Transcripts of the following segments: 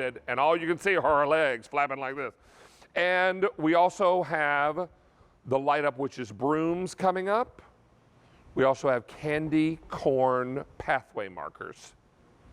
landed, and all you can see are our legs flapping like this. And we also have the light up, which is brooms coming up. We also have candy corn pathway markers.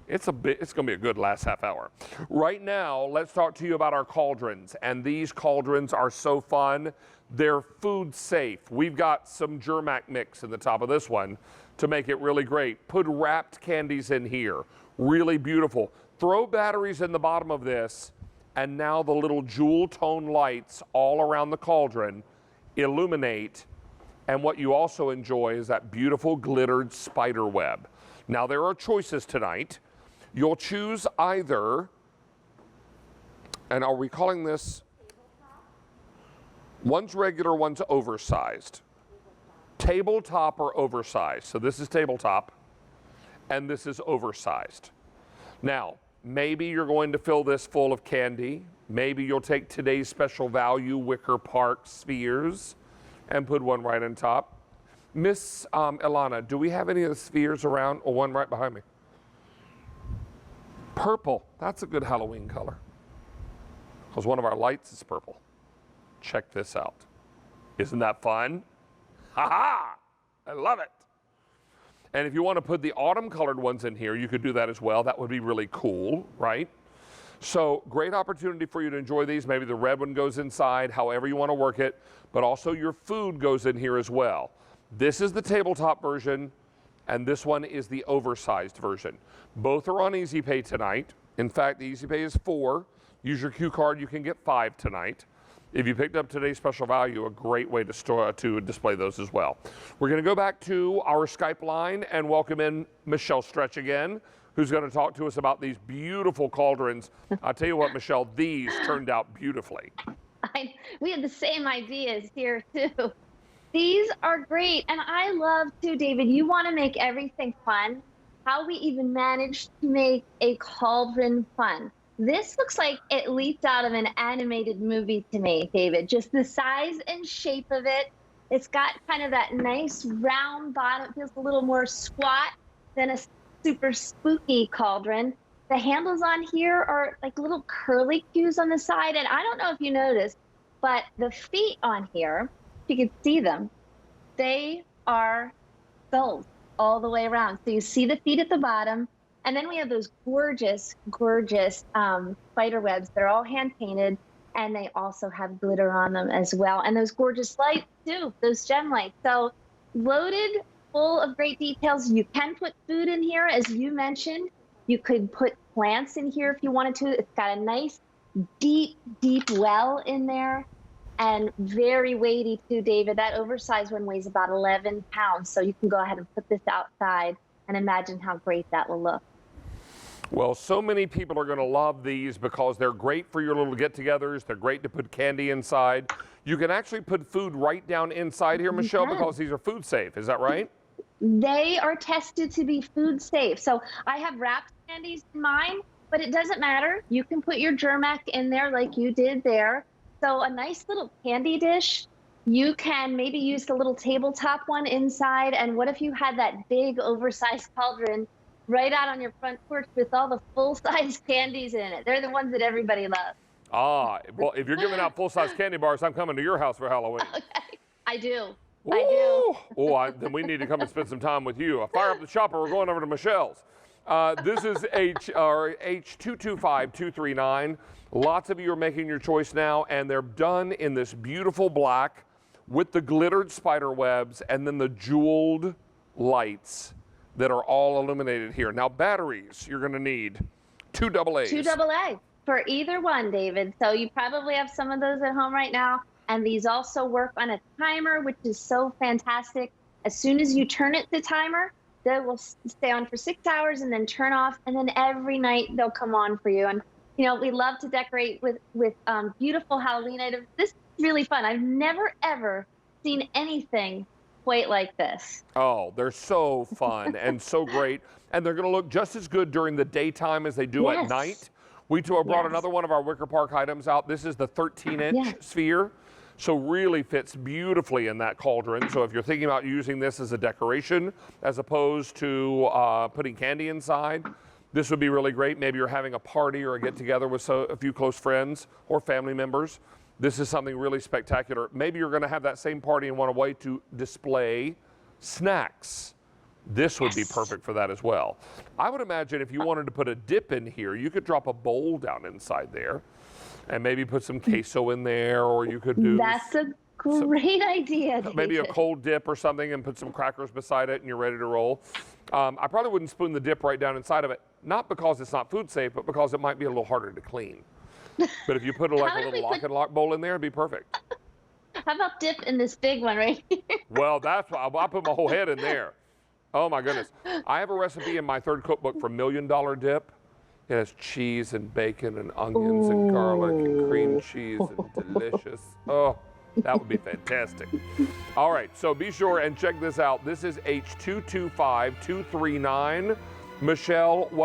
It's going to be a good last half hour. Right now, let's talk to you about our cauldrons. And these cauldrons are so fun. They're food safe. We've got some Germac mix in the top of this one to make it really great. Put wrapped candies in here. Really beautiful. Throw batteries in the bottom of this, and now the little jewel tone lights all around the cauldron illuminate. And what you also enjoy is that beautiful glittered spider web. Now there are choices tonight. You'll choose either, and are we calling this? One's regular, one's oversized. Tabletop or oversized. So this is tabletop, and this is oversized. Now, maybe you're going to fill this full of candy. Maybe you'll take today's special value Wicker Park spheres and put one right on top. Miss Ilana, do we have any of the spheres around? Or one right behind me? Purple, that's a good Halloween color. Because one of our lights is purple. Check this out. Isn't that fun? Ha-ha! I love it. And if you want to put the autumn colored ones in here, you could do that as well. That would be really cool, right? So great opportunity for you to enjoy these. Maybe the red one goes inside, however you want to work it, but also your food goes in here as well. This is the tabletop version, and this one is the oversized version. Both are on Easy Pay tonight. In fact, the Easy Pay is 4. Use your Q card, you can get 5 tonight. If you picked up today's special value, a great way to display those as well. We're going to go back to our Skype line and welcome in Michelle Stretch again, who's going to talk to us about these beautiful cauldrons. I'll tell you what, Michelle, these turned out beautifully. We had the same ideas here, too. These are great. And I love, too, David, you want to make everything fun. How we even managed to make a cauldron fun. This looks like it leaped out of an animated movie to me, David. Just the size and shape of it. It's got kind of that nice round bottom. It feels a little more squat than a super spooky cauldron. The handles on here are like little curly cues on the side. And I don't know if you noticed, but the feet on here, if you could see them, they are gold all the way around. So you see the feet at the bottom. And then we have those gorgeous, gorgeous spider webs. They're all hand-painted, and they also have glitter on them as well. And those gorgeous lights, too, those gem lights. So loaded, full of great details. You can put food in here, as you mentioned. You could put plants in here if you wanted to. It's got a nice, deep, deep well in there, and very weighty, too, David. That oversized one weighs about 11 pounds, so you can go ahead and put this outside and imagine how great that will look. Well, so many people are going to love these because they're great for your little get-togethers. They're great to put candy inside. You can actually put food right down inside here, Michelle, because these are food safe. Is that right? They are tested to be food safe. So I have wrapped candies in mine, but it doesn't matter. You can put your Germac in there like you did there. So a nice little candy dish. You can maybe use the little tabletop one inside. And what if you had that big oversized cauldron right out on your front porch with all the full-size candies in it? They're the ones that everybody loves. Ah, well, if you're giving out full-size candy bars, I'm coming to your house for Halloween. Okay. I do. Ooh. I do. Oh, then we need to come and spend some time with you. Fire up the chopper. We're going over to Michelle's. This is H225239. Lots of you are making your choice now, and they're done in this beautiful black with the glittered spider webs and then the jeweled lights that are all illuminated here. Now, batteries, you're going to need 2 AA's. 2 AA for either one, David. So you probably have some of those at home right now. And these also work on a timer, which is so fantastic. As soon as you turn it to timer, they will stay on for 6 hours and then turn off. And then every night they'll come on for you. And, you know, we love to decorate with beautiful Halloween items. This is really fun. I've never, ever seen anything quite like this. Oh, they're so fun and so great. And they're going to look just as good during the daytime as they do at night. We too have brought another one of our Wicker Park items out. This is the 13-inch sphere. So really fits beautifully in that cauldron. So if you're thinking about using this as a decoration as opposed to putting candy inside, This would be really great. Maybe you're having a party or a get-together with a few close friends or family members. This is something really spectacular. Maybe you're going to have that same party and want a way to display snacks. This would be perfect for that as well. I would imagine if you wanted to put a dip in here, you could drop a bowl down inside there and maybe put some queso in there, or you could do... That's a great idea, David. Maybe a cold dip or something and put some crackers beside it and you're ready to roll. I probably wouldn't spoon the dip right down inside of it, not because it's not food safe, but because it might be a little harder to clean. But if you put like a little lock and lock bowl in there, it'd be perfect. How about dip in this big one right here? Well, that's why I put my whole head in there. Oh my goodness. I have a recipe in my third cookbook for $1 Million Dip. It has cheese and bacon and onions and garlic and cream cheese and delicious. Oh, that would be fantastic. All right, so be sure and check this out. This is H225239. Michelle, what